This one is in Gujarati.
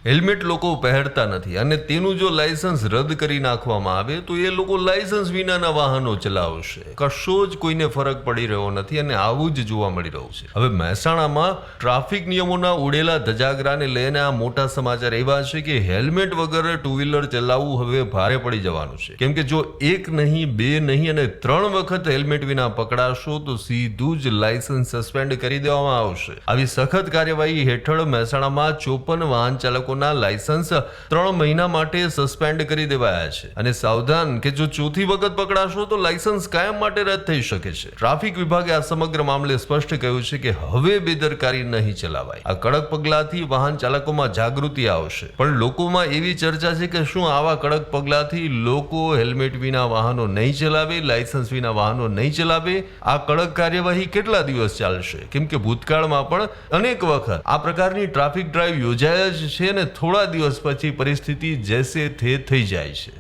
હેલ્મેટ લોકો પહેરતા નથી અને તેનું જો લાયસન્સ રદ કરી નાખવામાં આવે તો એ લોકો લાયસન્સ વિનાના વાહનો ચલાવશે. કશો જ કોઈને ફરક પડી રહ્યો નથી અને આવું જ જોવા મળી રહ્યું છે. હવે મહેસાણામાં ટ્રાફિક નિયમોના ઉડેલા ધજાગરાને લઈને આ મોટા સમાચાર એવા છે કે હેલ્મેટ વગર ટુ વ્હીલર ચલાવવું હવે ભારે પડી જવાનું છે. કેમ કે જો એક નહીં, બે નહીં અને 3 વખત હેલ્મેટ વિના પકડાશો તો સીધું જ લાયસન્સ સસ્પેન્ડ કરી દેવામાં આવશે. આવી સખત કાર્યવાહી હેઠળ મહેસાણામાં 54 વાહન ચાલકોના લાયસન્સ 3 મહિના માટે સસ્પેન્ડ કરી દેવાયા છે. અને સાવધાન કે જો ચોથી વખત પકડાશો તો લાયસન્સ કાયમ માટે રદ થઈ શકે છે. ટ્રાફિક વિભાગે આ સમગ્ર મામલે સ્પષ્ટ કહ્યું છે કે હવે બેદરકારી નહીં ચલાવાય. આ કડક પગલાથી વાહન ચાલકોમાં જાગૃતિ આવશે. પણ લોકોમાં એવી ચર્ચા છે કે શું આવા કડક પગલાથી લોકો હેલ્મેટ વિના વાહનો નહીં ચલાવે, લાયસન્સ વિના વાહનો નહીં ચલાવે? આ કડક કાર્યવાહી કેટલા દિવસ ચાલશે? કેમ કે ભૂતકાળમાં પણ અનેક વખત આ પ્રકારની ટ્રાફિક ડ્રાઈવ યોજાય જ છે અને થોડા દિવસ પછી પરિસ્થિતિ જેસે તે થઈ જાય છે.